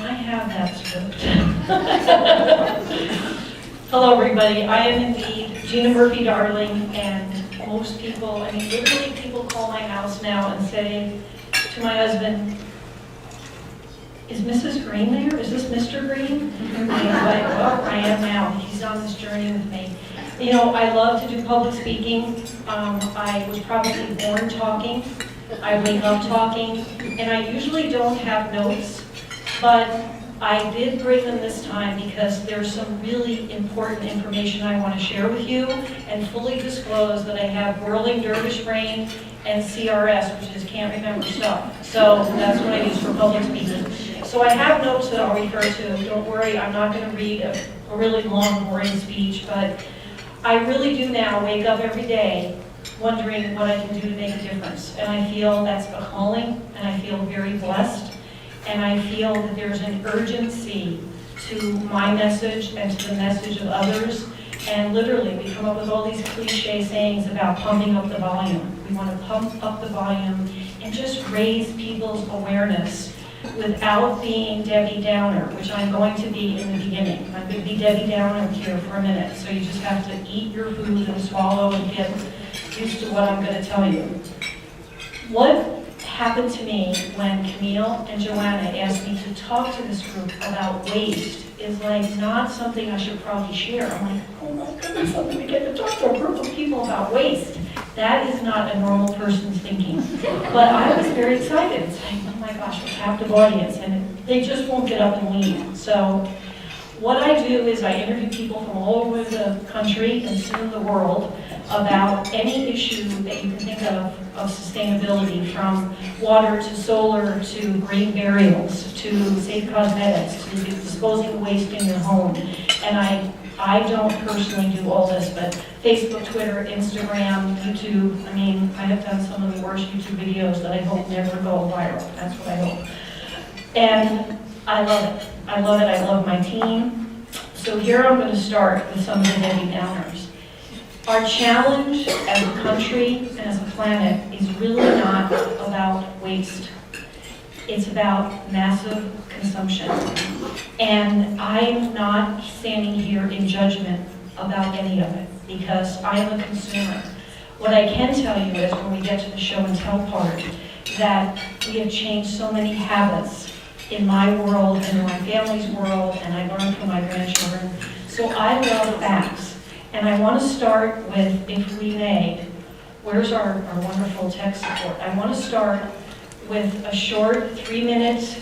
Can I have that script? Hello, everybody. I am indeed Gina Murphy-Darling, and most people, I mean, literally people call my house now and say to my husband, is Mrs. Green there? Is this Mr. Green? And I'm like, well, I am now. He's on this journey with me. You know, I love to do public speaking. I was probably born talking. I wake up talking, and I usually don't have notes, but I did bring them this time because there's some really important information I want to share with you and fully disclose that I have whirling dervish brain and CRS, which is can't remember stuff. So that's what I use for public speaking. So I have notes that I'll refer to. Don't worry, I'm not going to read a really long, boring speech, but I really do now wake up every day wondering what I can do to make a difference. And I feel that's a calling, and I feel very blessed. And I feel that there's an urgency to my message and to the message of others. And literally, we come up with all these cliche sayings about pumping up the volume. We want to pump up the volume and just raise people's awareness without being Debbie Downer, which I'm going to be in the beginning. I'm going to be Debbie Downer here for a minute. So you just have to eat your food and swallow and get used to what I'm going to tell you. What happened to me when Camille and Joanna asked me to talk to this group about waste is like not something I should probably share. I'm like, oh my goodness, I'm going to get to talk to a group of people about waste. That is not a normal person's thinking. But I was very excited. It's like, oh my gosh, a captive audience, and they just won't get up and leave. So what I do is I interview people from all over the country and soon the world about any issue that you can think of sustainability, from water to solar to green burials to safe cosmetics to disposing waste in your home. And I don't personally do all this, but Facebook, Twitter, Instagram, YouTube, I mean, I have done some of the worst YouTube videos that I hope never go viral. That's what I hope. And I love it. I love it. I love my team. So here I'm going to start with some of the Debbie Downers. Our challenge as a country and as a planet is really not about waste. It's about massive consumption. And I'm not standing here in judgment about any of it because I am a consumer. What I can tell you is when we get to the show and tell part, that we have changed so many habits in my world and in my family's world, and I learned from my grandchildren. So I love facts. And I want to start with, if we may, where's our wonderful tech support? I want to start with a short 3-minute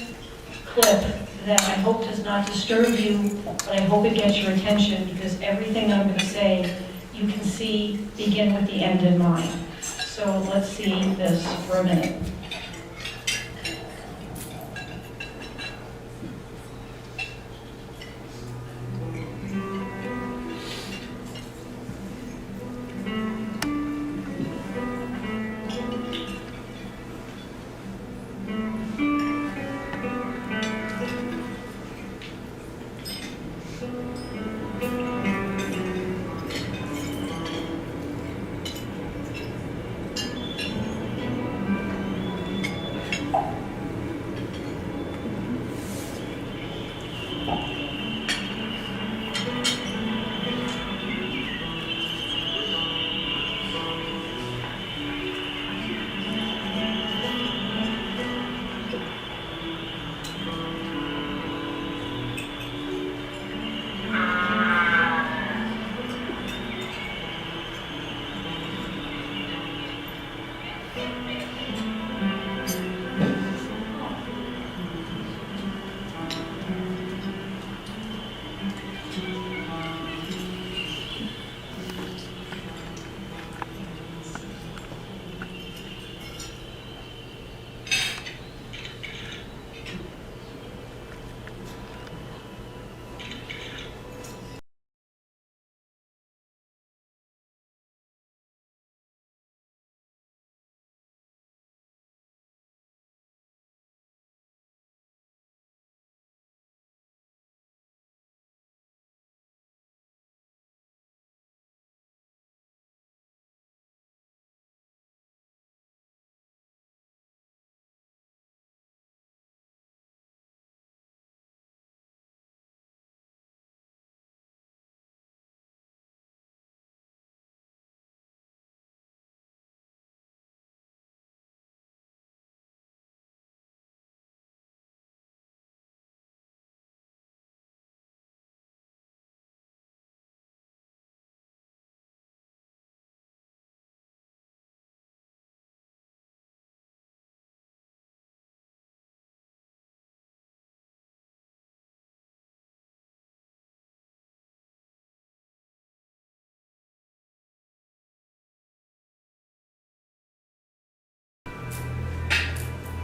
clip that I hope does not disturb you, but I hope it gets your attention because everything that I'm going to say, you can see begin with the end in mind. So let's see this for a minute.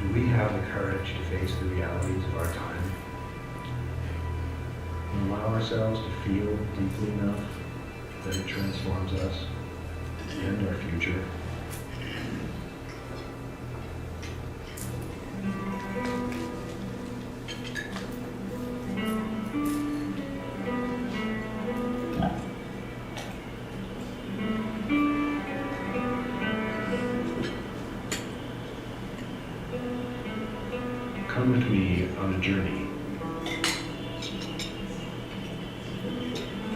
Do we have the courage to face the realities of our time and allow ourselves to feel deeply enough that it transforms us and our future? Come with me on a journey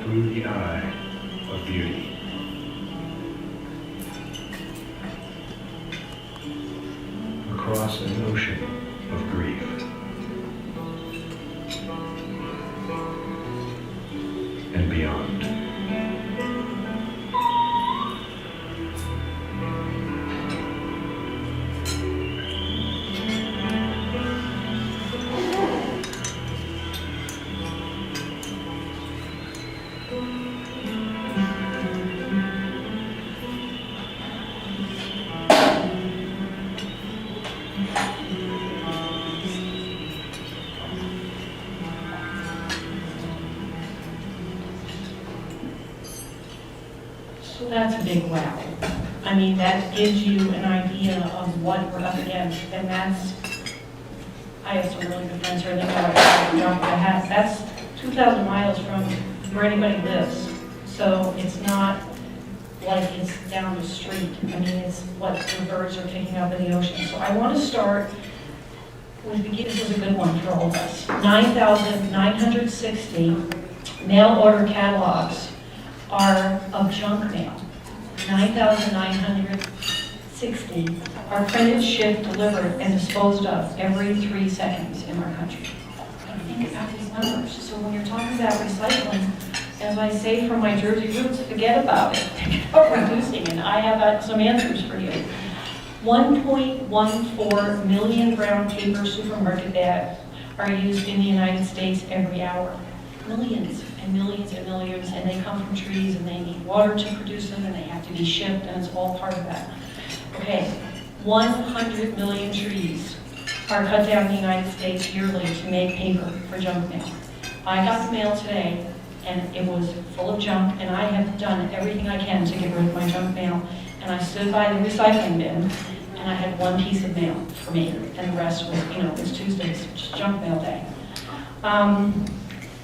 through the eye of beauty. Across an ocean of grief. And beyond. So that's a big wow. I mean, that gives you an idea of what we're up against, and that's, I have some really good friends here, they know I jump the hat. That's 2,000 miles from where anybody lives. So it's not like it's down the street. I mean, it's what the birds are picking up in the ocean. So I want to start with, this is a good one for all of us. 9,960 mail order catalogs are of junk mail. 9,960 are printed, shipped, delivered, and disposed of every 3 seconds in our country. Think about these numbers. So when you're talking about recycling, as I say from my Jersey roots, forget about it. Think about reducing, and I have some answers for you. 1.14 million brown paper supermarket bags are used in the United States every hour. Millions and millions and millions, and they come from trees, and they need water to produce them, and they have to be shipped, and it's all part of that. Okay, 100 million trees are cut down in the United States yearly to make paper for junk mail. I got the mail today, and it was full of junk, and I have done everything I can to get rid of my junk mail, and I stood by the recycling bin, and I had one piece of mail for me, and the rest was, it's Tuesday's junk mail day.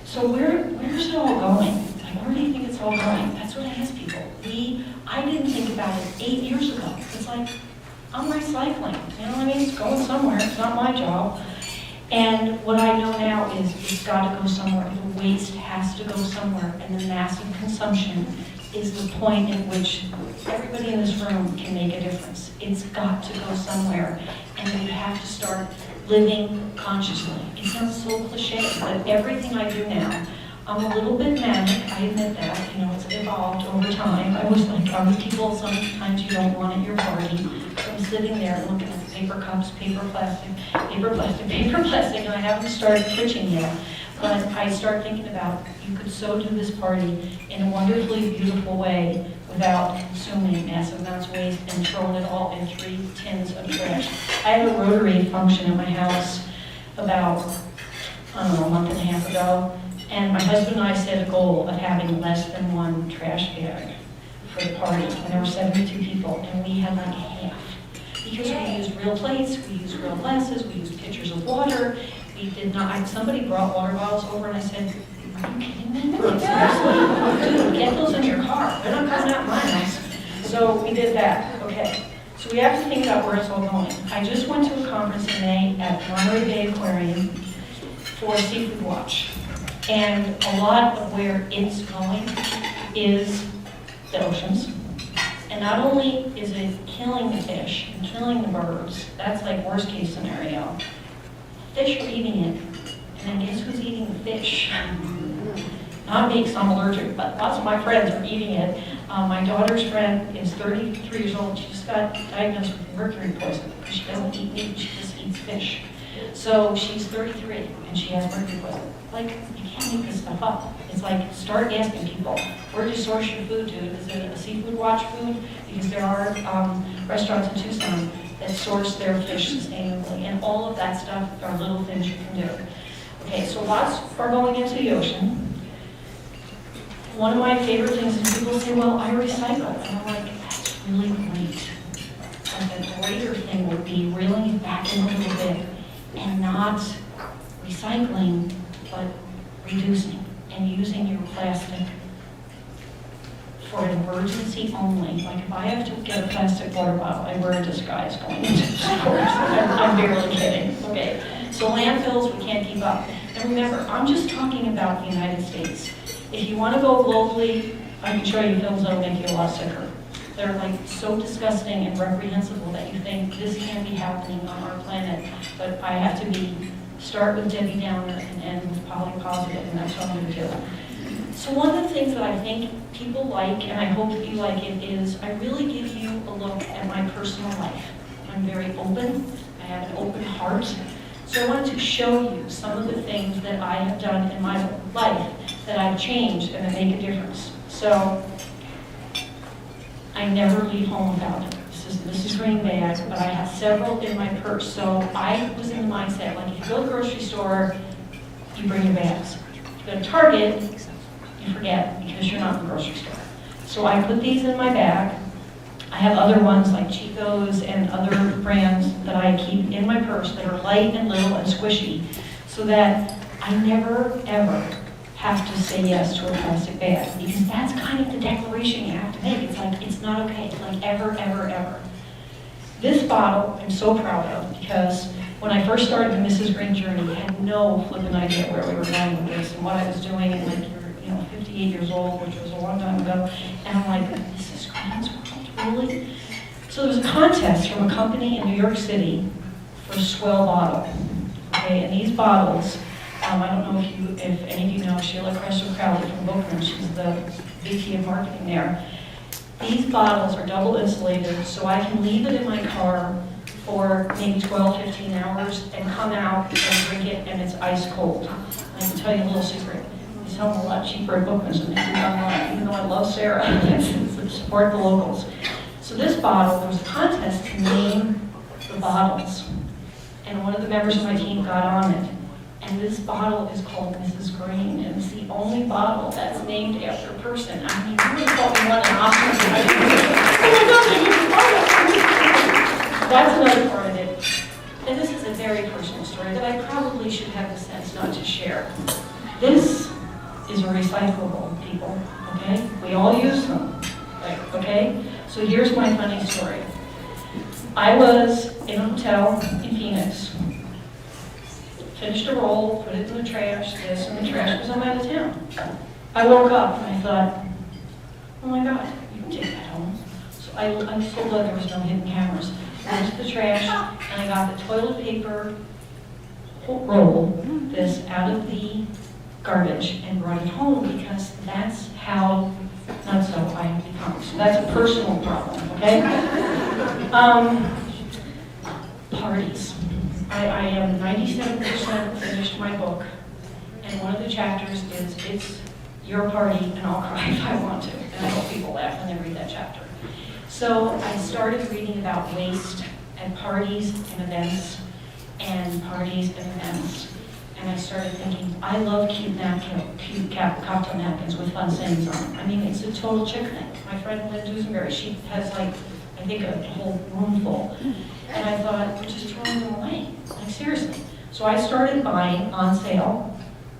So where's it all going? Like, where do you think it's all going? That's what I ask people. I didn't think about it 8 years ago. It's like, I'm recycling. You know what I mean? It's going somewhere. It's not my job. And what I know now is it's got to go somewhere. The waste has to go somewhere. And the massive consumption is the point at which everybody in this room can make a difference. It's got to go somewhere. And we have to start living consciously. It sounds so cliche, but everything I do now, I'm a little bit manic, I admit that, it's evolved over time. I was like other people, sometimes you don't want at your party. So I'm sitting there looking at the paper cups, paper plastic, and I haven't started preaching yet. But I start thinking about, you could so do this party in a wonderfully beautiful way without consuming massive amounts of waste and throwing it all in 3 tins of trash. I had a Rotary function at my house about, a month and a half ago, and my husband and I set a goal of having less than 1 trash bag for the party, and there were 72 people, and we had like half. Because we used real plates, we used real glasses, we used pitchers of water. We did not, somebody brought water bottles over, and I said, are you kidding me? Like, seriously? Dude, get those in your car. They're not coming out my house. So we did that. Okay. So we have to think about where it's all going. I just went to a conference in May at Monterey Bay Aquarium for Seafood Watch. And a lot of where it's going is the oceans. And not only is it killing the fish and killing the birds, that's like worst case scenario. Fish are eating it. And then guess who's eating the fish? Not me, because I'm allergic, but lots of my friends are eating it. My daughter's friend is 33 years old. She just got diagnosed with mercury poisoning because she doesn't eat meat, she just eats fish. So she's 33 and she has mercury poisoning. Like, you can't make this stuff up. It's like, start asking people, where do you source your food to? Is it a Seafood Watch food? Because there are restaurants in Tucson that source their fish sustainably, and all of that stuff are little things you can do. Okay, so lots are going into the ocean. One of my favorite things is people say, well, I recycle. And I'm like, that's really great. And the greater thing would be reeling it back in a little bit and not recycling, but reducing and using your plastic for an emergency only. Like if I have to get a plastic water bottle, I wear a disguise going into the stores. I'm barely kidding, okay? So landfills, we can't keep up. And remember, I'm just talking about the United States. If you want to go globally, I can show you films that'll make you a lot sicker. They're like so disgusting and reprehensible that you think this can't be happening on our planet. But I have to start with Debbie Downer and end with Polly Positive, and that's what I'm going to do. So one of the things that I think people like, and I hope that you like it, is I really give you a look at my personal life. I'm very open. I have an open heart. So I wanted to show you some of the things that I have done in my life that I've changed and that make a difference. So I never leave home without it. This is green bag, but I have several in my purse. So I was in the mindset, like if you go to the grocery store, you bring your bags. If you go to Target, you forget because you're not in the grocery store. So I put these in my bag. I have other ones like Chico's and other brands that I keep in my purse that are light and little and squishy so that I never, ever have to say yes to a plastic bag, because that's kind of the declaration you have to make. It's like, it's not okay, like ever, ever, ever. This bottle I'm so proud of, because when I first started the Mrs. Green journey, I had no flipping idea where we were going with this and what I was doing, and like, you're 58 years old, which was a long time ago, and I'm like, Mrs. Green's world, really? So there was a contest from a company in New York City for a swell bottle, okay, and these bottles, I don't know if any of you know Sheila Cressler-Crowley from Bookman. She's the VP of marketing there. These bottles are double insulated, so I can leave it in my car for maybe 12, 15 hours and come out and drink it, and it's ice cold. I can tell you a little secret. They sell them a lot cheaper at Bookman's than they do online, even though I love Sarah. Support the locals. So this bottle, there was a contest to name the bottles, and one of the members of my team got on it. And this bottle is called Mrs. Green, and it's the only bottle that's named after a person. I mean, you would have thought we won an Oscar. That's another part of it. And this is a very personal story that I probably should have the sense not to share. This is a recyclable, people, okay? We all use them, okay? So here's my funny story. I was in a hotel in Phoenix. Finished a roll, put it in the trash, this in the trash, because I'm out of town. I woke up and I thought, oh my God, you can take that home. So I was so glad there was no hidden cameras. I went to the trash and I got the toilet paper roll, this out of the garbage and brought it home, because that's how not so I have become. So that's a personal problem, okay? Parties. I am 97% finished my book, and one of the chapters is it's your party and I'll cry if I want to, and I hope people laugh when they read that chapter. So I started reading about waste and parties and events, and I started thinking, I love cute cocktail napkins with fun sayings on them. I mean, it's a total chick thing. My friend Lynn Duesenberry, she has like, I think a whole room full. And I thought, we're just throwing them away. Like, seriously. So I started buying on sale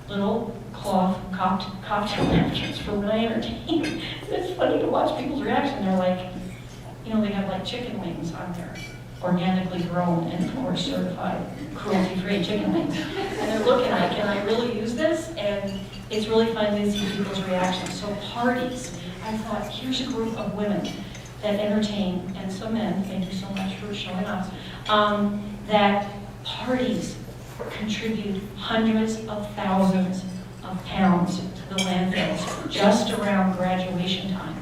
little cloth cocktail napkins for when I entertain. It's funny to watch people's reaction. They're like, they have like chicken wings on there, organically grown and of course certified cruelty-free chicken wings. And they're looking like, can I really use this? And it's really fun to see people's reactions. So parties, I thought, here's a group of women that entertain, and some men, thank you so much for showing us, that parties contribute hundreds of thousands of pounds to the landfills just around graduation time.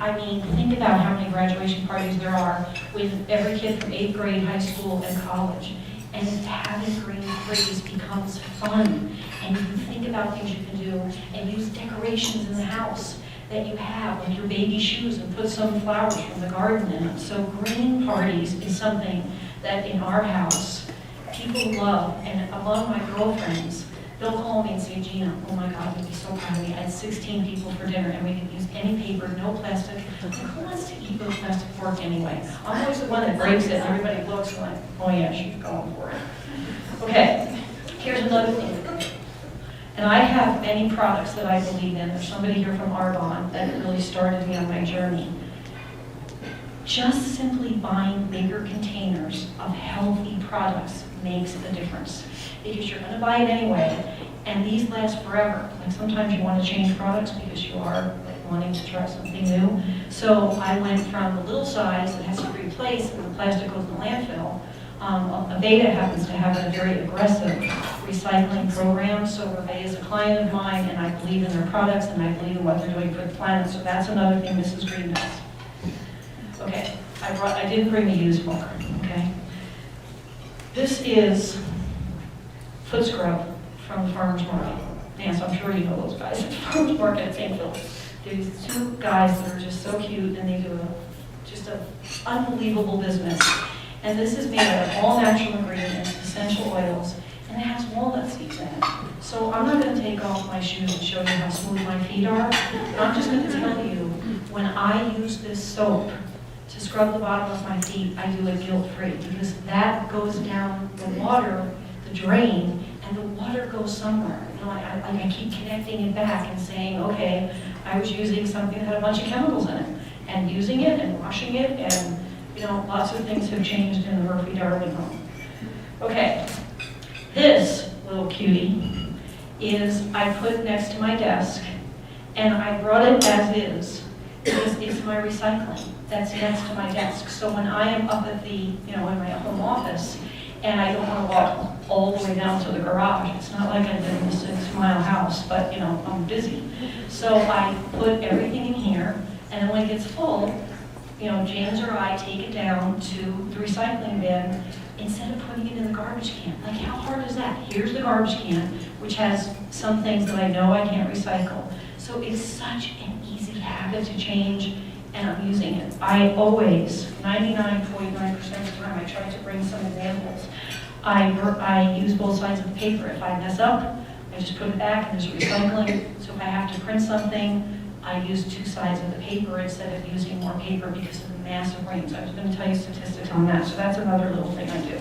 I mean, think about how many graduation parties there are with every kid from 8th grade, high school, and college. And having green trees becomes fun. And you can think about things you can do and use decorations in the house that you have, like your baby shoes, and put some flowers from the garden in them. So green parties is something that in our house, people love, and among my girlfriends, they'll call me and say, Gina, oh my God, we'd be so proud of me. I had 16 people for dinner, and we didn't use any paper, no plastic. Like, who wants to eat with a plastic fork anyway? I'm always the one that breaks it, and everybody looks like, oh yeah, she's going for it. Okay, here's another thing. And I have many products that I believe in. There's somebody here from Arbonne that really started me on my journey. Just simply buying bigger containers of healthy products makes a difference. Because you're going to buy it anyway, and these last forever. Like sometimes you want to change products because you are wanting to try something new. So I went from the little size that has to be replaced and the plastic goes in the landfill. Evas happens to have a very aggressive recycling program, so Evas is a client of mine, and I believe in their products, and I believe in what they're doing for the planet, so that's another thing Mrs. Green does. Okay, I didn't bring the used book, okay? This is foot scrub from the farmer's market. Yes, I'm sure you know those guys at the farmer's market at St. Philip's. These two guys that are just so cute, and they do just an unbelievable business. And this is made out of all natural ingredients, essential oils, and it has walnut seeds in it. So I'm not going to take off my shoes and show you how smooth my feet are. I'm just going to tell you, when I use this soap to scrub the bottom of my feet, I do it guilt-free, because that goes down the water, the drain, and the water goes somewhere. You know, I keep connecting it back and saying, okay, I was using something that had a bunch of chemicals in it, and using it and washing it, and you know, lots of things have changed in the Murphy-Darling home. Okay, this little cutie is I put next to my desk, and I brought it as is because it's my recycling that's next to my desk. So when I am up at the, you know, in my home office, and I don't want to walk all the way down to the garage, it's not like I live in a 6-mile house, but you know, I'm busy. So I put everything in here, and then when it gets full, you know, James or I take it down to the recycling bin instead of putting it in the garbage can. Like, how hard is that? Here's the garbage can, which has some things that I know I can't recycle. So it's such an easy habit to change, and I'm using it. I always, 99.9% of the time, I try to bring some examples. I use both sides of the paper. If I mess up, I just put it back and there's recycling. So if I have to print something, I use 2 sides of the paper instead of using more paper because of the massive reams. I was going to tell you statistics on that, so that's another little thing I do.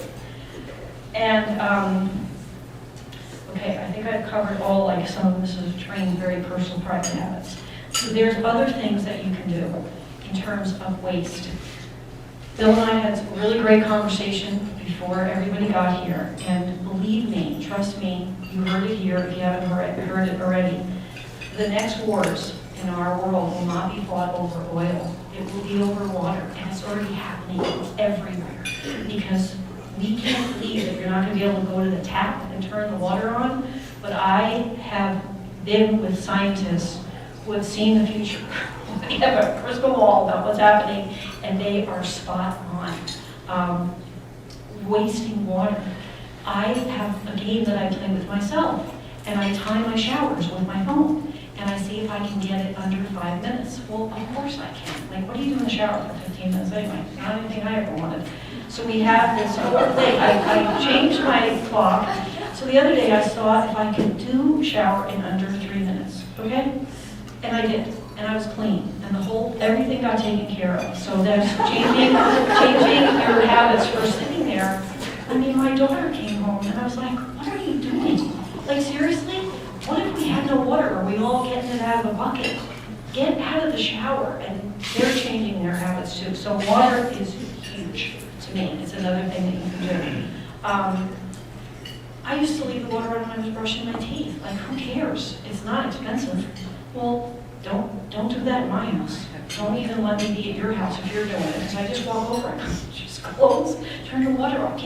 And, okay, I think I've covered all, like some of this is trained very personal private habits. So there's other things that you can do in terms of waste. Bill and I had a really great conversation before everybody got here, and believe me, trust me, you heard it here if you haven't heard it already. The next wars in our world will not be fought over oil. It will be over water, and it's already happening everywhere. Because we can't believe that you're not going to be able to go to the tap and turn the water on, but I have been with scientists who have seen the future. They have a crystal ball about what's happening, and they are spot on. Wasting water. I have a game that I play with myself, and I time my showers with my phone. And I see if I can get it under 5 minutes. Well, of course I can. Like, what do you do in the shower for 15 minutes anyway? Not anything I ever wanted. So we have this whole thing. I changed my clock. So the other day I saw if I could do shower in under 3 minutes, okay? And I did. And I was clean. And everything got taken care of. So there's changing your habits for sitting there. I mean, my daughter came home and I was like, what are you doing? Like, seriously? What if we had no water? Are we all getting it out of a bucket? Get out of the shower. And they're changing their habits too. So water is huge to me. It's another thing that you can do. I used to leave the water on when I was brushing my teeth. Like, who cares? It's not expensive. Well, don't do that in my house. Don't even let me be at your house if you're doing it. Because I just walk over and just close, turn the water off.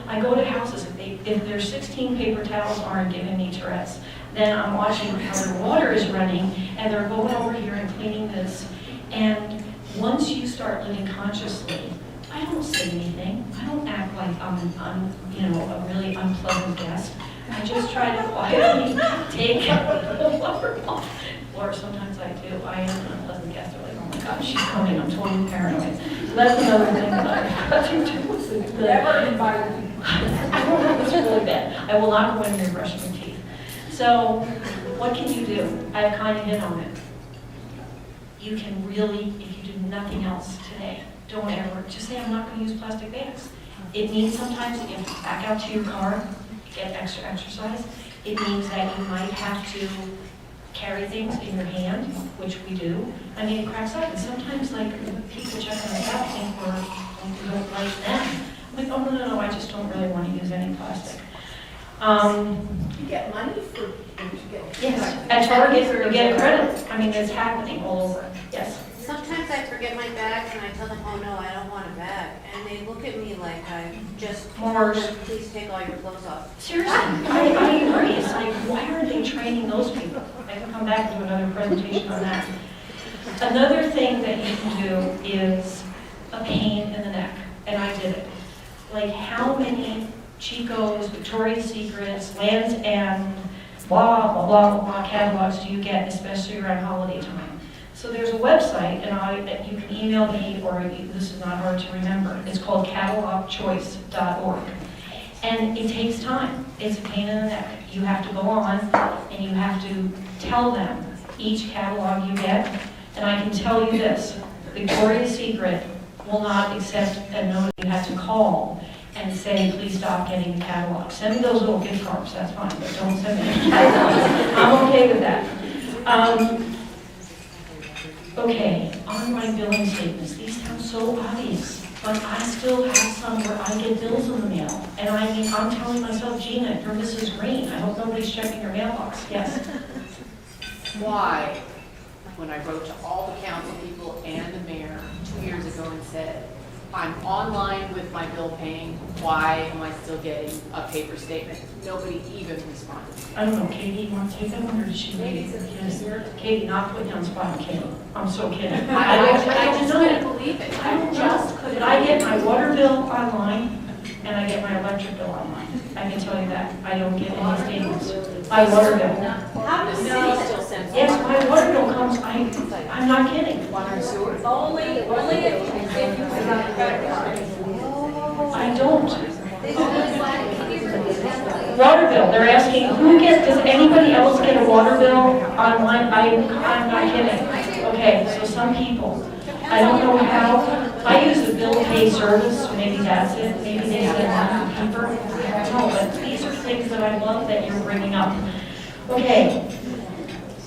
I go to houses, if their 16 paper towels aren't giving me Tourette's, then I'm watching how their water is running, and they're going over here and cleaning this. And once you start living consciously, I don't say anything. I don't act like I'm a really unpleasant guest. I just try to quietly take the water off. or sometimes I do. I am an unpleasant guest. They're like, oh my God, she's coming. I'm totally paranoid. So that's another thing that I have to do with it. Never invited me. It's really bad. I will not go in there and brush my teeth. So what can you do? I've kind of hit on it. You can really, if you do nothing else today, don't ever, just say I'm not going to use plastic bags. It means sometimes if you back out to your car, get extra exercise. It means that you might have to carry things in your hand, which we do. I mean, it cracks up. And sometimes, like, people check on us out think we don't like them. I'm like, oh, no, I just don't really want to use any plastic. You get money for, you get. Yes, at Target, you get a credit. I mean, it's happening all over. Yes. Sometimes I forget my bags and I tell them, oh no, I don't want a bag. And they look at me like I just told them, please take all your clothes off. Seriously, I agree. It's like, why are they training those people? I can come back and do another presentation on that. Another thing that you can do is a pain in the neck, and I did it. Like, how many Chico's, Victoria's Secrets, Land's End, blah, blah, blah, blah catalogs do you get, especially around holiday time? So there's a website, and you can email me, or this is not hard to remember. It's called catalogchoice.org. And it takes time. It's a pain in the neck. You have to go on, and you have to tell them each catalog you get. And I can tell you this, Victoria's Secret will not accept a note. You have to call and say, please stop getting the catalog. Send me those little gift cards, that's fine, but don't send me any catalogs. I'm okay with that. Okay, online billing statements. These sound so obvious, but I still have some where I get bills in the mail. And I mean, I'm telling myself, Gina, you're Mrs. Green. I hope nobody's checking your mailbox. Yes? Why, when I wrote to all the council people and the mayor 2 years ago and said, I'm online with my bill paying, why am I still getting a paper statement? Nobody even responded. I don't know, Katie, you want to take that one, or did she leave? Yes. Katie, not putting you on the spot, Katie. I'm so kidding. I just couldn't believe it. I just couldn't. I get my water bill online, and I get my electric bill online. I can tell you that. I don't get any statements. My water bill. How does the city still send? Yes, my water bill comes, I'm not kidding. Only if you have a credit card. I don't. Water bill, they're asking, does anybody else get a water bill online? I'm not kidding. Okay, so some people, I don't know how, I use a bill pay service, so maybe that's it. Maybe they send out paper. I don't know, but these are things that I love that you're bringing up. Okay,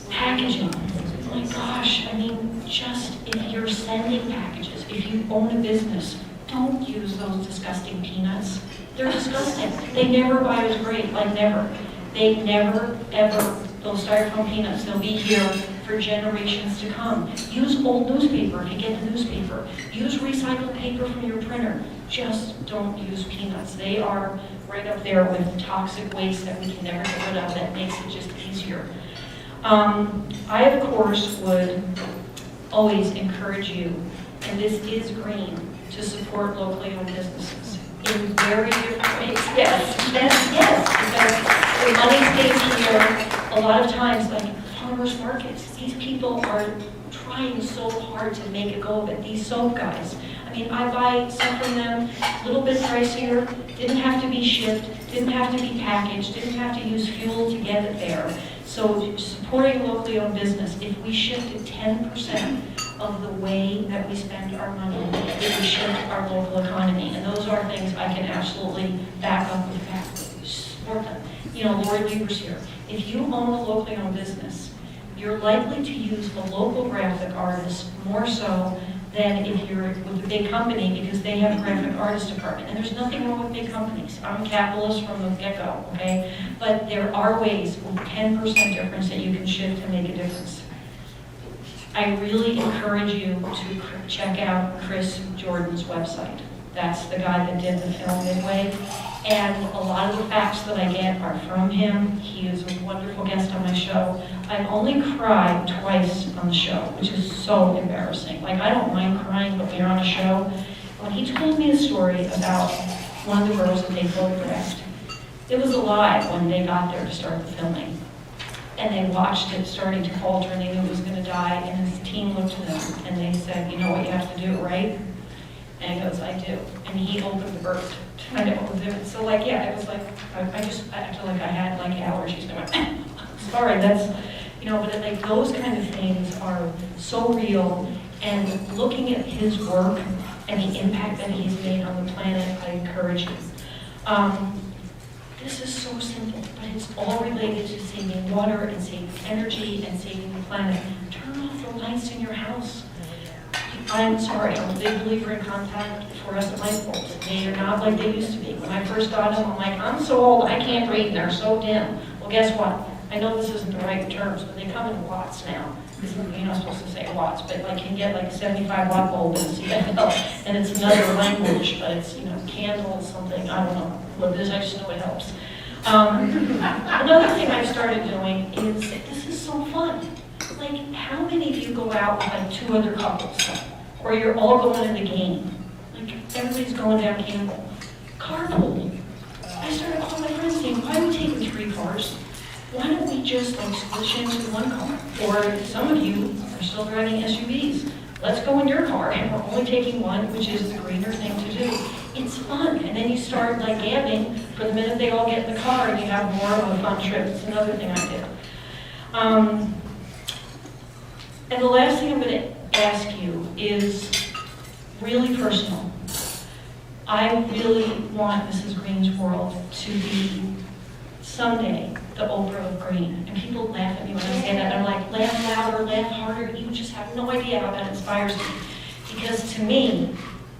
packaging. Oh my gosh, I mean, just if you're sending packages, if you own a business, don't use those disgusting peanuts. They're disgusting. They never biodegrade, like never. They never, ever, those styrofoam peanuts, they'll be here for generations to come. Use old newspaper if you get the newspaper. Use recycled paper from your printer. Just don't use peanuts. They are right up there with toxic waste that we can never get rid of that makes it just easier. I, of course, would always encourage you, and this is green, to support locally owned businesses in very different ways. Yes, because the money stays here. A lot of times, like farmers markets, these people are trying so hard to make a go of it. These soap guys, I mean, I buy some from them, a little bit pricier, didn't have to be shipped, didn't have to be packaged, didn't have to use fuel to get it there. So supporting locally owned business, if we shifted 10% of the way that we spend our money, it would shift our local economy. And those are things I can absolutely back up with facts. Support them. You know, Lori Lieber's here. If you own a locally owned business, you're likely to use a local graphic artist more so than if you're with a big company, because they have a graphic artist department. And there's nothing wrong with big companies. I'm a capitalist from the get-go, okay? But there are ways with 10% difference that you can shift and make a difference. I really encourage you to check out Chris Jordan's website. That's the guy that did the film Midway. And a lot of the facts that I get are from him. He is a wonderful guest on my show. I've only cried twice on the show, which is so embarrassing. Like, I don't mind crying, but when you're on a show, when he told me a story about one of the girls that they photographed, it was alive when they got there to start the filming. and they watched it starting to falter, and they knew it was going to die, and his team looked at him, and they said, you know what you have to do, right? And he goes, I do. And he opened the bird to find out what was in it. So like, yeah, it was like, I feel like I had like allergies. And I went, sorry, that's, you know, but like those kind of things are so real. And looking at his work and the impact that he's made on the planet, I encourage you. This is so simple, but it's all related to saving water and saving energy and saving the planet. Turn off the lights in your house. I'm sorry, I'm a big believer in contact fluorescent light bulbs. They are not like they used to be. When I first got them, I'm like, I'm so old, I can't read, they're so dim. Well, guess what? I know this isn't the right terms, but they come in watts now. You're not supposed to say watts, but like you can get like a 75 watt bulb in CFL, and it's another language, but it's, you know, candle something, I don't know what it is, I just know it helps. Another thing I've started doing is, this is so fun. Like, how many of you go out with like 2 other couples? Or you're all going to the game? Like, everybody's going down Campbell. Carpool. I started calling my friends saying, why are we taking 3 cars? Why don't we just like switch into 1 car? Or some of you are still driving SUVs. Let's go in your car and we're only taking 1, which is the greener thing to do. It's fun. And then you start like gabbing for the minute they all get in the car and you have more of a fun trip. It's another thing I did. And the last thing I'm going to ask you is really personal. I really want Mrs. Green's world to be someday the Oprah of Green. And people laugh at me when I say that. They're like, laugh louder, laugh harder. You just have no idea how that inspires me. Because to me,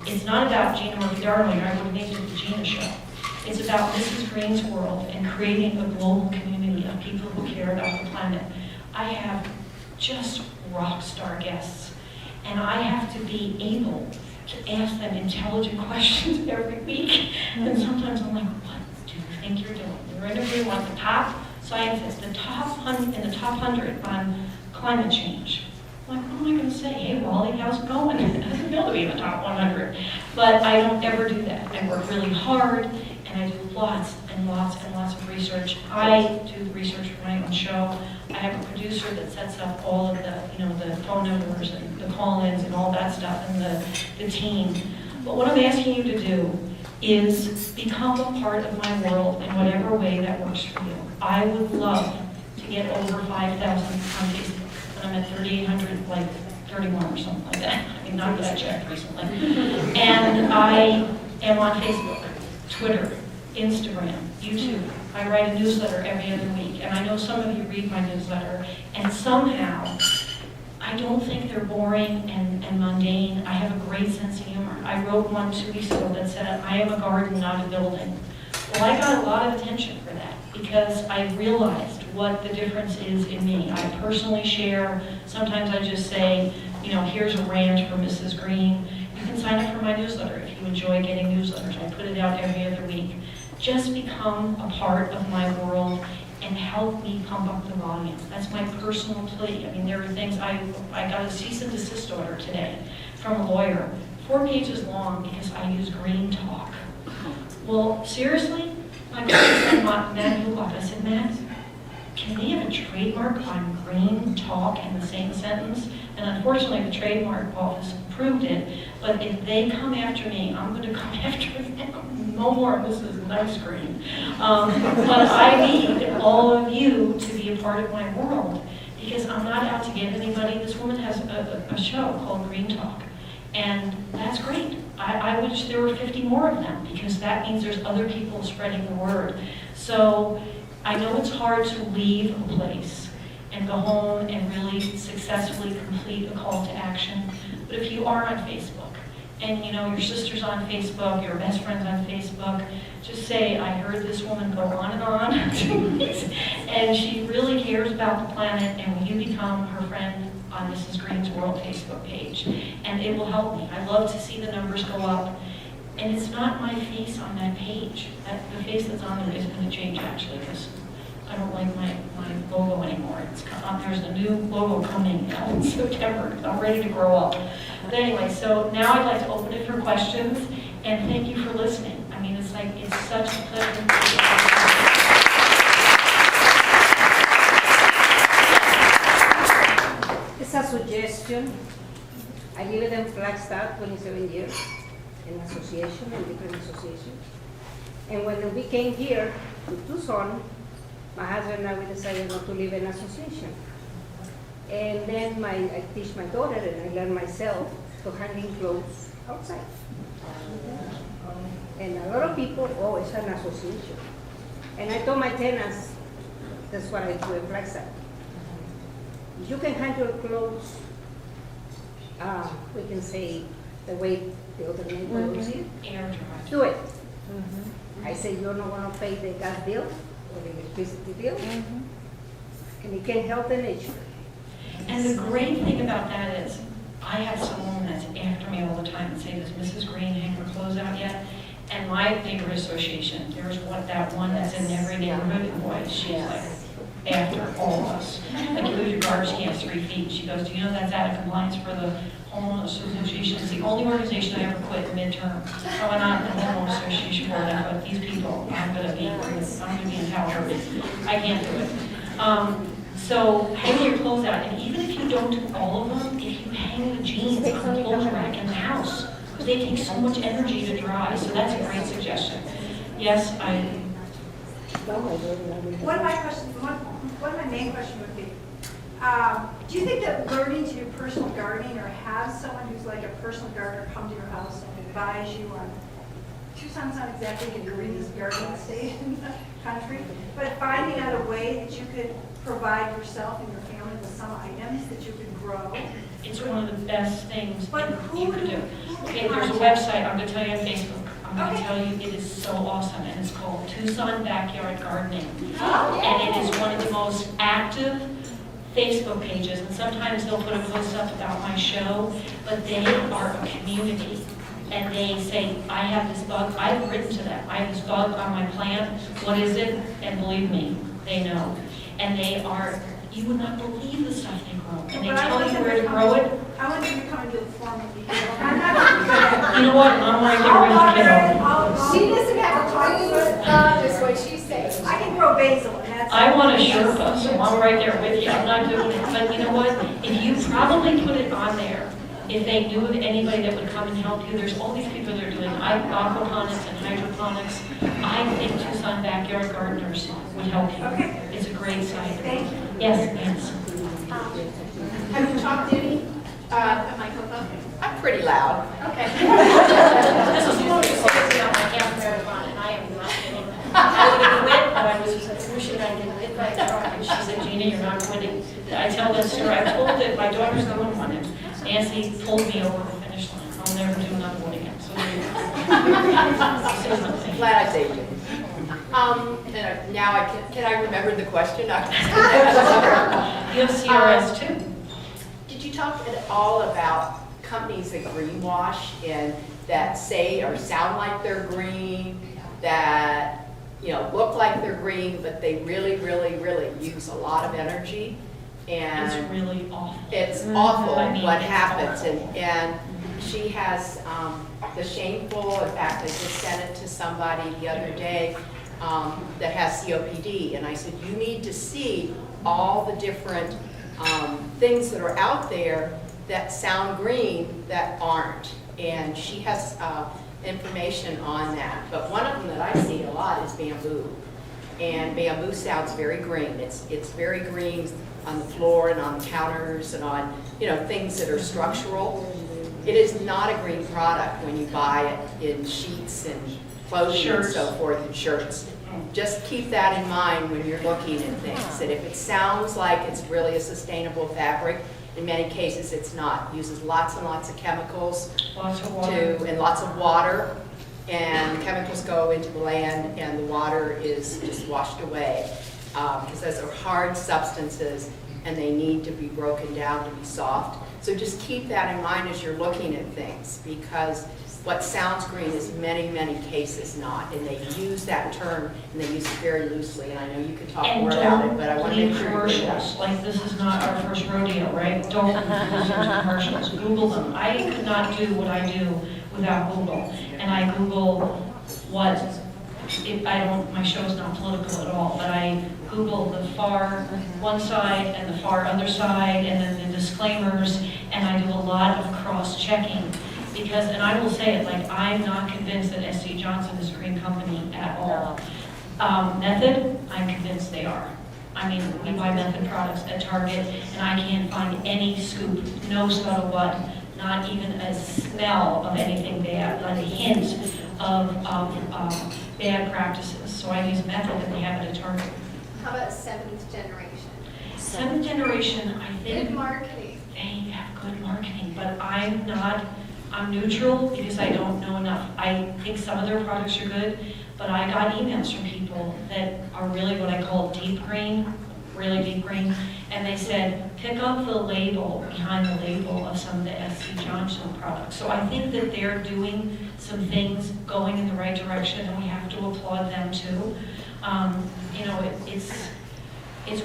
it's not about Gina Murphy-Darling, or I would have named it the Gina Show. It's about Mrs. Green's world and creating a global community of people who care about the planet. I have just rock star guests, and I have to be able to ask them intelligent questions every week. And sometimes I'm like, what do you think you're doing? You're interviewing one of the top scientists, in the top 100 on climate change. I'm like, what am I going to say? Hey, Wally, how's it going? It doesn't feel to be in the top 100. But I don't ever do that. I work really hard, and I do lots and lots and lots of research. I do the research for my own show. I have a producer that sets up all of the, you know, the phone numbers and the call-ins and all that stuff, and the team. But what I'm asking you to do is become a part of my world in whatever way that works for you. I would love to get over 5,000 on Facebook. I'm at 3,800, like 31 or something like that. I mean, not that I checked recently. And I am on Facebook, Twitter, Instagram, YouTube. I write a newsletter every other week, and I know some of you read my newsletter, and somehow I don't think they're boring and mundane. I have a great sense of humor. I wrote one 2 weeks ago that said, I am a garden, not a building. Well, I got a lot of attention for that because I realized what the difference is in me. I personally share, sometimes I just say, you know, here's a rant for Mrs. Green. You can sign up for my newsletter if you enjoy getting newsletters. I put it out every other week. Just become a part of my world and help me pump up the volume. That's my personal plea. I mean, there are things, I got a cease and desist order today from a lawyer, 4 pages long because I use green talk. Well, seriously? I got Matt Newlock. I said, Matt, can we have a trademark on green talk in the same sentence? And unfortunately, the trademark office approved it, but if they come after me, I'm going to come after them. No more Mrs. Nice Green. But I need all of you to be a part of my world because I'm not out to get anybody. This woman has a show called Green Talk, and that's great. I wish there were 50 more of them because that means there's other people spreading the word. So I know it's hard to leave a place and go home and really successfully complete a call to action. But if you are on Facebook, and you know your sister's on Facebook, your best friend's on Facebook, just say, I heard this woman go on, and she really cares about the planet, and will you become her friend on Mrs. Green's World Facebook page? And it will help me. I love to see the numbers go up. And it's not my face on that page. The face that's on there isn't going to change, actually, because I don't like my logo anymore. There's a new logo coming now in September. I'm ready to grow up. But anyway, so now I'd like to open it for questions, and thank you for listening. I mean, it's such a pleasure to be here. suggestion. I lived in Flagstaff 27 years in association, in different associations. And when we came here to Tucson, my husband and I, we decided not to live in association. And then I teach my daughter and I learned myself to hanging clothes outside. And a lot of people, oh, it's an association. And I told my tenants, that's what I do in Flagstaff. You can hang your clothes, we can say, the way the other neighbors do it. Air dry. Do it. I say, you don't want to pay the gas bill or the electricity bill, and it can help the nature. And the great thing about that is, I have someone that's after me all the time and say, does Mrs. Green hang her clothes out yet? And my neighborhood association, there's that one that's in every neighborhood, and boy, she's like after all of us. Like you lose your garbage can 3 feet. She goes, do you know that's out of compliance for the homeowners association? It's the only organization I ever quit midterm. So I'm not in the homeowners association board, but these people, I'm gonna be in power. I can't do it. So hang your clothes out, and even if you don't do all of them, if you hang the jeans on the clothes rack in the house, because they take so much energy to dry, so that's a great suggestion. Yes, One of my main questions would be, do you think that learning to do personal gardening or have someone who's like a personal gardener come to your house and advise you on, Tucson's not exactly the greenest gardening state in the country, but finding out a way that you could provide yourself and your family with some items that you could grow? it's one of the best things But who you could do. Okay, there's a website, I'm gonna tell you on Facebook. I'm gonna tell you, it is so awesome, and it's called Tucson Backyard Gardening. And it is one of the most active Facebook pages, and sometimes they'll put a post up about my show, but they are a community. And they say, I have this bug, I've written to them, I have this bug on my plant, what is it? And believe me, they know. And they are, you would not believe the stuff they grow. And they tell you where to grow it. I want you to come and do it for me, because I'm not gonna do it. You know what, I'm right there with you, kiddo. She doesn't have a clue, is what she's saying. I can grow basil, and that's. I want a Sherpa, so I'm right there with you, I'm not doing it. But you know what, if you probably put it on there, if they knew of anybody that would come and help you, there's all these people that are doing aquaponics and hydroponics. I think Tucson Backyard Gardeners would help you. Okay. It's a great site. Thank you. Yes, Nancy. Have you talked to any, am I hooked up? I'm pretty loud. Okay. This is one of the things about my half marathon, and I am not kidding. I would have quit, but I was wishing I didn't hit my truck, and she said, Gina, you're not quitting. I tell this story, I told that my daughter's going on it. Nancy pulled me over the finish line. I'll never do another one again, so there you go. Glad I saved you. And now can I remember the question? You have CRS too. Did you talk at all about companies that greenwash and that say or sound like they're green, that, you know, look like they're green, but they really, really, really use a lot of energy? And It's really awful. it's awful I mean, what it's happens, awful. and she has the shameful, in fact, I just sent it to somebody the other day that has COPD, and I said, you need to see all the different things that are out there that sound green that aren't, and she has information on that, but one of them that I see a lot is bamboo, and bamboo sounds very green. It's very green on the floor and on the counters and on, you know, things that are structural. It is not a green product when you buy it in sheets and clothing and Shirts. so forth, and shirts. Just keep that in mind when you're looking at things, that if it sounds like it's really a sustainable fabric, in many cases it's not. It uses lots and lots of chemicals Lots of water. and lots of water, and the chemicals go into the land and the water is just washed away. Because those are hard substances and they need to be broken down to be soft. So just keep that in mind as you're looking at things, because what sounds green is many, many cases not. And they use that term and they use it very loosely, and I know you could talk And more about it, don't but I want to believe make sure you do commercials, that. like this is not our first rodeo, right? Don't listen to commercials, Google them. I could not do what I do without Google. And I Google what my show's not political at all, but I Google the far one side and the far other side, and then the disclaimers, and I do a lot of cross-checking. Because, and I will say it, like, I'm not convinced that S.C. Johnson is a green company at all. Method, I'm convinced they are. I mean, we buy Method products at Target, and I can't find any scoop, no subtle what, not even a smell of anything bad, not a hint of bad practices. So I use Method, and they have it at Target. How about seventh generation? Seventh generation, I think. Good marketing. They have good marketing, but I'm neutral because I don't know enough. I think some of their products are good, but I got emails from people that are really what I call deep green, really deep green, and they said, pick up the label, behind the label of some of the S.C. Johnson products. So I think that they're doing some things going in the right direction, and we have to applaud them too. You know, it's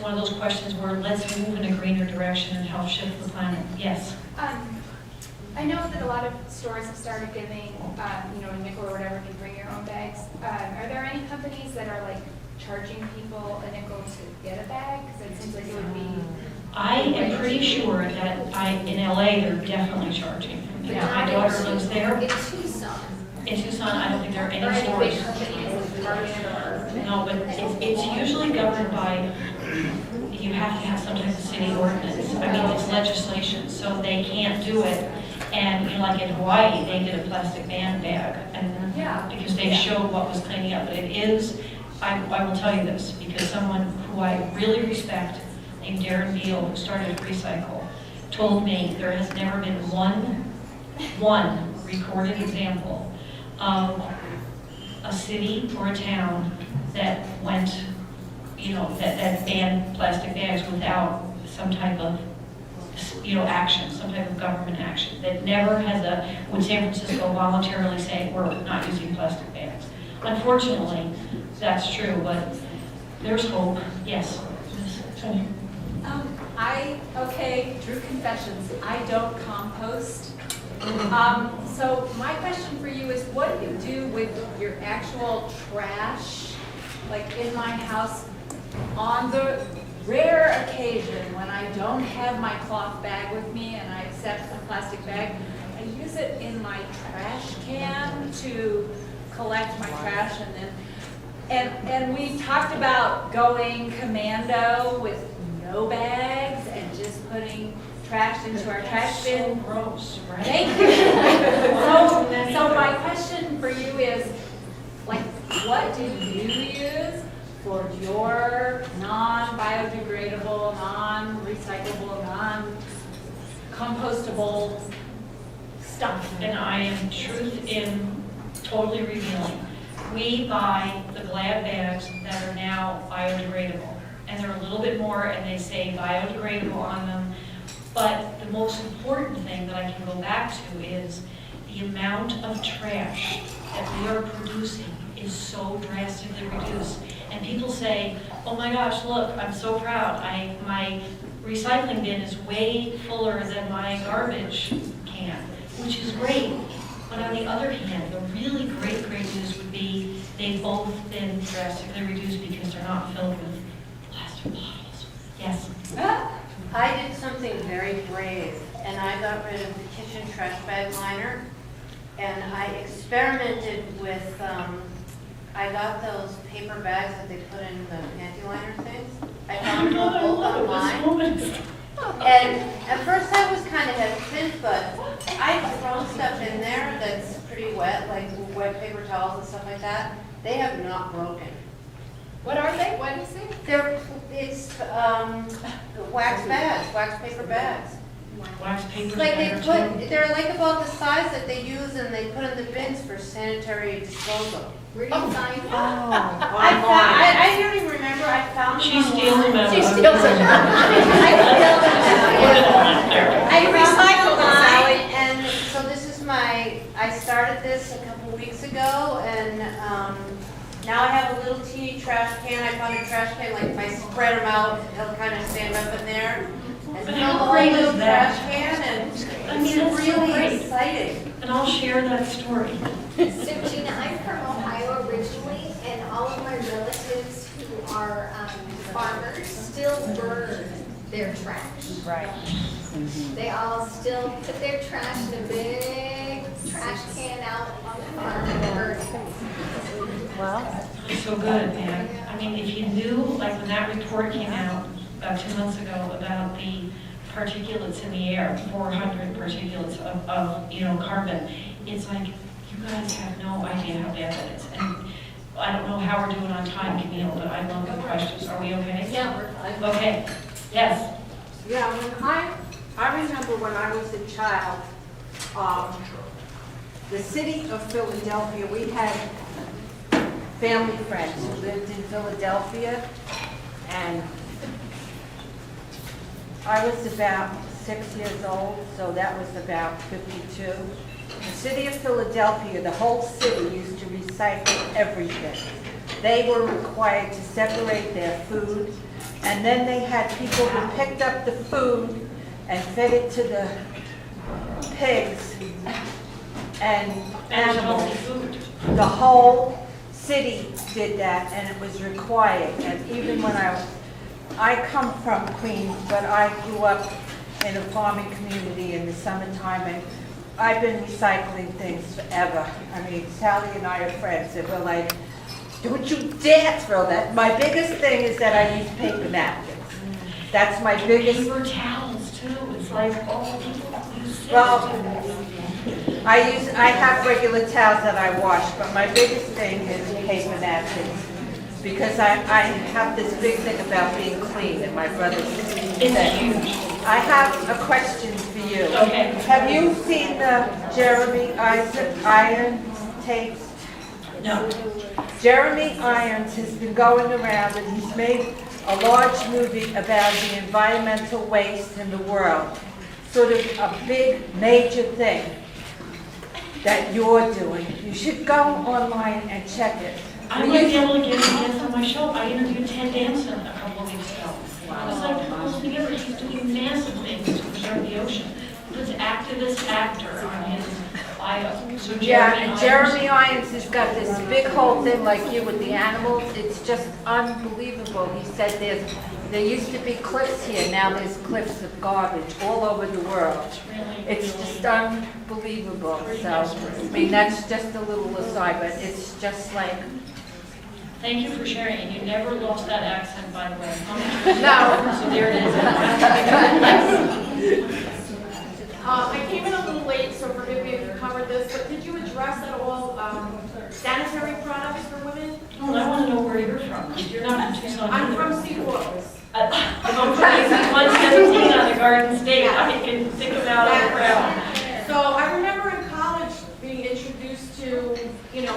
one of those questions where let's move in a greener direction and help shift the planet. Yes? I know that a lot of stores have started giving, a nickel or whatever to bring your own bags. Are there any companies that are like charging people a nickel to get a bag? Because it seems like it would be. I am pretty sure that in LA, they're definitely charging. My daughter lives there. In Tucson. In Tucson, I don't think there are Or any any big stores. companies like Target or. No, but it's usually governed by, you have to have some type of city ordinance. I mean, it's legislation, so they can't do it. And, you know, like in Hawaii, they did a plastic band bag, and because they showed what was cleaning up. But it is, I will tell you this, because someone who I really respect, named Darren Beal, who started Recycle, told me there has never been one recorded example of a city or a town that went, that banned plastic bags without some type of action, some type of government action. That never has would San Francisco voluntarily say, we're not using plastic bags. Unfortunately, that's true, but there's hope. Yes. True confessions, I don't compost. So my question for you is, what do you do with your actual trash? Like in my house, on the rare occasion when I don't have my cloth bag with me and I accept a plastic bag, I use it in my trash can to collect my trash, and we talked about going commando with no bags and just putting trash into our trash bin. So gross, right? Thank you. So my question for you is, like, what do you use for your non-biodegradable, non-recyclable, non-compostable stuff? And I am truth in totally revealing. We buy the Glad bags that are now biodegradable. And they're a little bit more, and they say biodegradable on them. But the most important thing that I can go back to is the amount of trash that we are producing is so drastically reduced. And people say, oh my gosh, look, I'm so proud. My recycling bin is way fuller than my garbage can, which is great. But on the other hand, the really great news would be they've both been drastically reduced because they're not filled with plastic bottles. Yes? I did something very brave, and I got rid of the kitchen trash bag liner, and I experimented with, I got those paper bags that they put in the panty liner things. I found them both online. And at first I was kind of hesitant, but I've thrown stuff in there that's pretty wet, like wet paper towels and stuff like that. They have not broken. What are they? What do you say? It's wax bags, wax paper bags. Wax paper. Like they're like about the size that they use and they put in the bins for sanitary disposal. Where do you find them? I don't even remember, I found them She online. steals them out. She steals them. I recycle mine, and so this is I started this a couple weeks ago, and now I have a little teeny trash can. I found a trash can, like if I spread them out, they'll kind of stand up in there. And But fill how the whole great little is that? trash can, and I mean, it's that's so really great. exciting. And I'll share that story. So Gina, I'm from Ohio originally, and our farmers still burn their trash. Right. They all still put their trash in a big trash can out on the farm and burn it. Well, So good, man. I mean, if you knew, like when that report came out about 2 months ago about the particulates in the air, 400 particulates of carbon, it's like, you guys have no idea how bad that is. And I don't know how we're doing on time, Camille, but I love the questions. Are we okay? Yeah, we're fine. Okay, yes. Yeah, I remember when I was a child, the city of Philadelphia, we had family friends who lived in Philadelphia, and I was about 6 years old, so that was about 52. The city of Philadelphia, the whole city used to recycle everything. They were required to separate their food, and then they had people who picked up the food and fed it to the pigs and animals. Healthy food. The whole city did that, and it was required. And even when I come from Queens, but I grew up in a farming community in the summertime, and I've been recycling things forever. I mean, Sally and I are friends, and we're like, don't you dare throw that. My biggest thing is that I use paper napkins. That's my biggest. Paper towels too. It's like, oh, people use Well, I have regular towels that I wash, but my biggest thing is paper napkins. Because I have this big thing about being clean, and my brother said. It's huge. I have a question for you. Okay. Have you seen the Jeremy Irons tapes? No. Jeremy Irons has been going around, and he's made a large movie about the environmental waste in the world. Sort of a big, major thing that you're doing. You should go online and check it. I might be able to get a guest on my show. I interviewed Ted Danson a couple of weeks ago. I was like, pulls together, he's doing massive things to preserve the ocean. This activist actor on his bio. So Yeah, and Irons- Jeremy Irons has got this big whole thing like you with the animals. It's just unbelievable. He said there used to be cliffs here, now there's cliffs of garbage all over the world. It's just unbelievable. So, I mean, that's just a little aside, but it's just like, Thank you for sharing, and you never lost that accent, by the way. no. So there it is. I came in a little late, so forgive me if you covered this, but did you address at all sanitary products for women? Well, I want to know where you're from. You're not from Tucson I'm either. from Seaport. I'm from 117 on the Garden State. I can think about all around. So I remember in college being introduced to,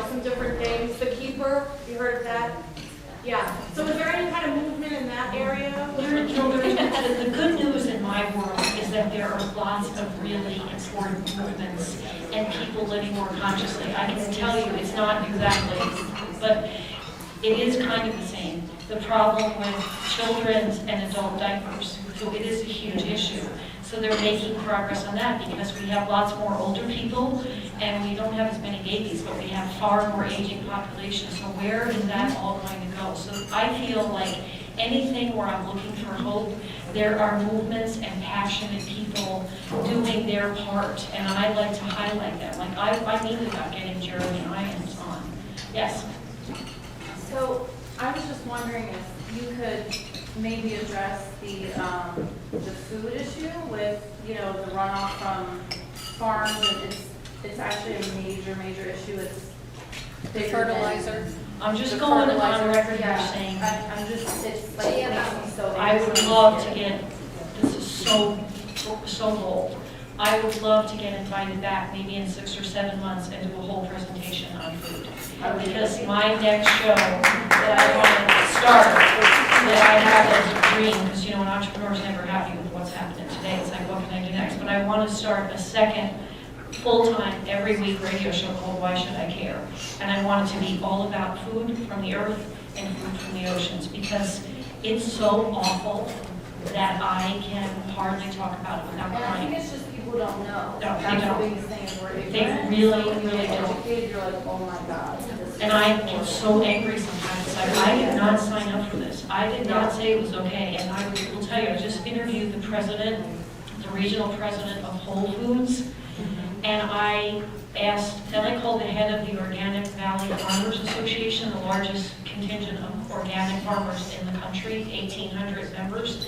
some different things. The Keeper, you heard of that? Yeah. So is there any kind of movement in that area? The good news in my world is that there are lots of really important movements and people living more consciously. I can tell you it's not exactly, but it is kind of the same. The problem with children's and adult diapers, so it is a huge issue. So they're making progress on that because we have lots more older people and we don't have as many babies, but we have far more aging population. So where is that all going to go? So I feel like anything where I'm looking for hope, there are movements and passionate people doing their part, and I'd like to highlight that. Like I mean about getting Jeremy Irons on. Yes? So I was just wondering if you could maybe address the food issue with, the runoff from farms, and it's actually a major issue. It's The fertilizer. I'm just The going fertilizer, on record yeah. here saying, it's like, it makes me so I would angry. love to get, this is so bold. I would love to get invited back, maybe in 6 or 7 months, and do a whole presentation on food. Because my next show that I want to start, that I have as a dream, because an entrepreneur's never happy with what's happening today. It's like, what can I do next? But I want to start a second full-time, every week radio show called Why Should I Care? And I want it to be all about food from the earth and food from the oceans, because it's so awful that I can hardly talk about it without And I think crying. it's just people people don't know. No, they That's don't. the biggest thing, is we're They ignorant. really, So when you really get don't. educated, you're like, oh my God. this is And I get horrible. so angry sometimes. It's like, I did not sign up for this. I did not say it was okay. And I will tell you, I just interviewed the president, the regional president of Whole Foods. And I asked, then I called the head of the Organic Valley Farmers Association, the largest contingent of organic farmers in the country, 1,800 members.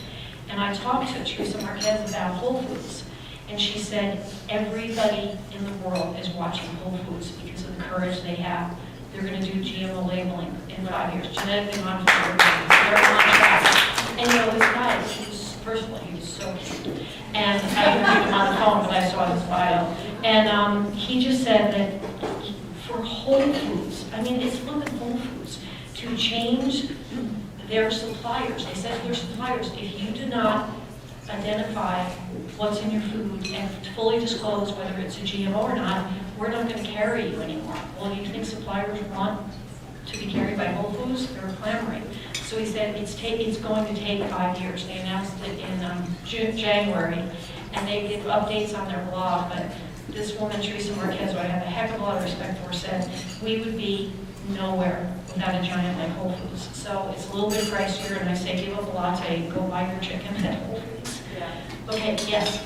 And I talked to Teresa Marquez about Whole Foods. And she said, everybody in the world is watching Whole Foods because of the courage they have. They're going to do GMO labeling in 5 years, genetically modified organisms. They're on track. And you know, this guy, first of all, he was so cute. And I interviewed him on the phone, but I saw his bio. And he just said that for Whole Foods, I mean, it's look at Whole Foods, to change their suppliers. They said to their suppliers, if you do not identify what's in your food and fully disclose whether it's a GMO or not, we're not going to carry you anymore. Well, do you think suppliers want to be carried by Whole Foods? They're clamoring. So he said it's going to take 5 years. They announced it in January, and they give updates on their blog. But this woman, Teresa Marquez, who I have a heck of a lot of respect for, said we would be nowhere without a giant like Whole Foods. So it's a little bit pricier, and I say give up a latte, go buy your chicken at Whole Foods. Okay, yes.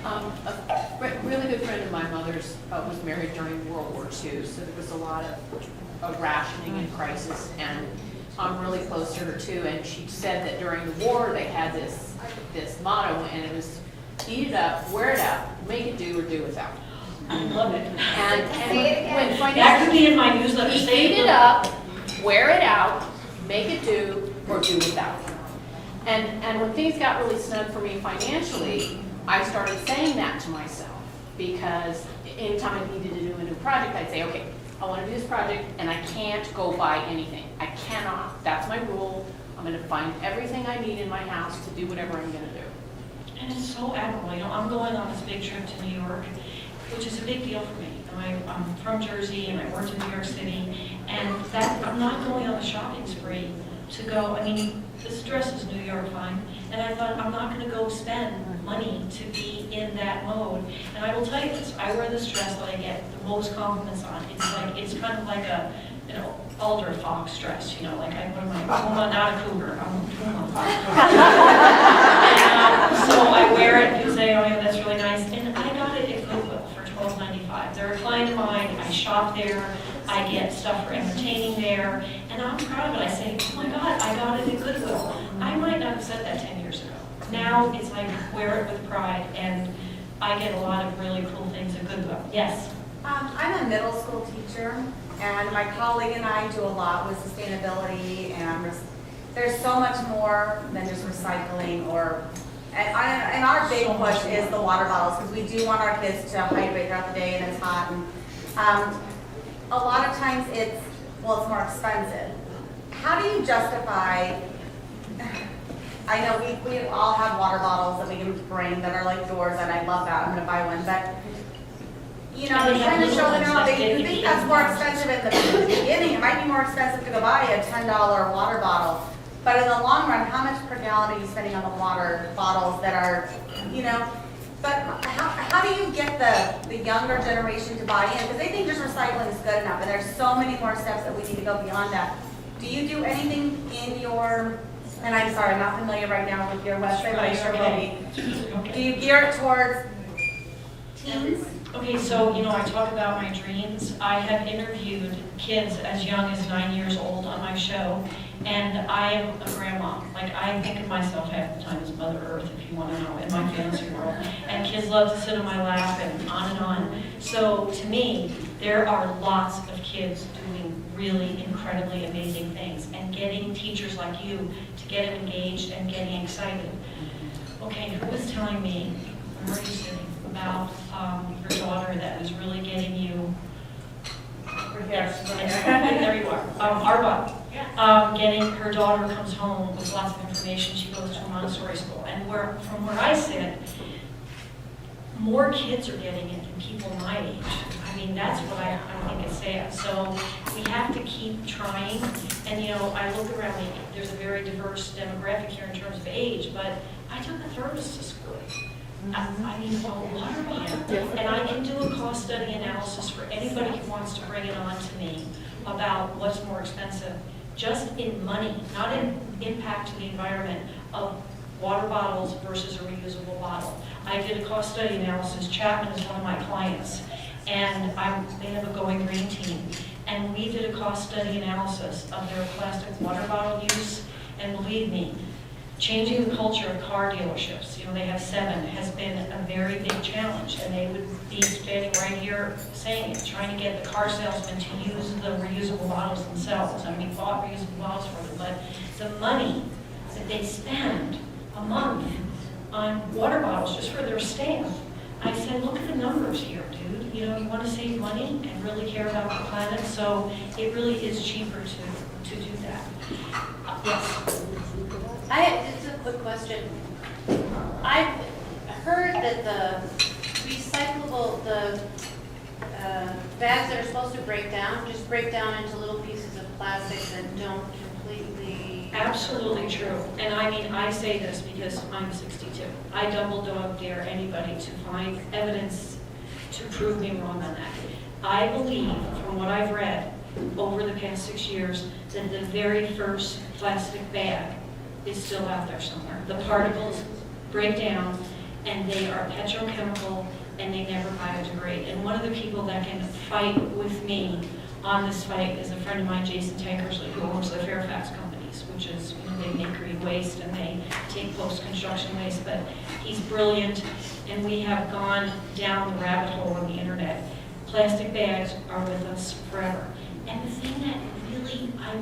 A really good friend of my mother's was married during World War II, so there was a lot of rationing and crisis, and I'm really close to her too, and she said that during the war they had this motto, and it was eat it up, wear it out, make it do or do without. I love it. And Say it again. when That could be in my newsletter. Say eat it up, wear it out, make it do or do without. And when things got really snug for me financially, I started saying that to myself, because anytime I needed to do a new project, I'd say, okay, I want to do this project, and I can't go buy anything. I cannot. That's my rule. I'm going to find everything I need in my house to do whatever I'm going to do. And it's so admirable. You know, I'm going on this big trip to New York, which is a big deal for me. I'm from Jersey, and I worked in New York City, and that I'm not going on a shopping spree to go. I mean, this dress is New York fine, and I thought I'm not going to go spend money to be in that mode. And I will tell you this: I wear this dress that I get the most compliments on. It's kind of like a, you know, alder fox dress. You know, like what am I? Puma, not a cougar. I'm a Puma. And so I wear it. People say, "Oh yeah, that's really nice." And I got it at Goodwill for $12.95. They're a client of mine. I shop there. I get stuff for entertaining there, and I'm proud of it. I say, "Oh my God, I got it at Goodwill." I might not have said that 10 years ago. Now it's like wear it with pride, and I get a lot of really cool things at Goodwill. Yes. I'm a middle school teacher, and my colleague and I do a lot with sustainability, and there's so much more than just recycling and our big push is the water bottles, because we do want our kids to hydrate throughout the day and it's hot. And a lot of times it's more expensive. How do you justify, I know we all have water bottles that we can bring that are like yours, and I love that, I'm gonna buy one, but you know, And they have trying to show little them ones how like you they think eat that's more ones. expensive in the beginning. It might be more expensive to go buy a $10 water bottle, but in the long run, how much per gallon are you spending on the water bottles that are, you know? But how do you get the younger generation to buy in? Because they think just recycling is good enough, and there's so many more steps that we need to go beyond that. Do you do anything in your, and I'm sorry, I'm not familiar right now with your website, but I sure will be. Do you gear it towards teens? Okay, so, you know, I talk about my dreams. I have interviewed kids as young as 9 years old on my show, and I am a grandma. Like, I think of myself half the time as Mother Earth, if you want to know, in my fantasy world. And kids love to sit on my lap and on and on. So, to me, there are lots of kids doing really incredibly amazing things, and getting teachers like you to get them engaged and getting excited. Okay, who was telling me, where are you sitting, about your daughter that was really getting you, yes, there you are, Arba, getting her daughter comes home with lots of information. She goes to a Montessori school, and from where I sit, more kids are getting it than people my age. I mean, that's what I think is sad. So we have to keep trying, and you know, I look around me, there's a very diverse demographic here in terms of age, but I took a thermos to school. I mean, a water bottle. And I can do a cost study analysis for anybody who wants to bring it on to me about what's more expensive, just in money, not in impact to the environment, of water bottles versus a reusable bottle. I did a cost study analysis. Chapman is one of my clients, and they have a Going Green team. And we did a cost study analysis of their plastic water bottle use, and believe me, changing the culture of car dealerships, they have 7, has been a very big challenge, and they would be standing right here saying it, trying to get the car salesmen to use the reusable bottles themselves. I mean, we bought reusable bottles for them, but the money that they spend a month on water bottles just for their staff, I said, look at the numbers here, dude. You want to save money and really care about the planet, so it really is cheaper to do that. Yes? Just a quick question. I've heard that the recyclable, the bags that are supposed to break down, just break down into little pieces of plastic that don't completely... Absolutely true. And I mean, I say this because I'm 62. I double dog dare anybody to find evidence to prove me wrong on that. I believe, from what I've read over the past 6 years, that the very first plastic bag is still out there somewhere. The particles break down, and they are petrochemical, and they never biodegrade. And one of the people that can fight with me on this fight is a friend of mine, Jason Tankersley, who owns the Fairfax Companies, which is, they make green waste and they take post-construction waste, but he's brilliant, and we have gone down the rabbit hole on the internet. Plastic bags are with us forever. And the thing that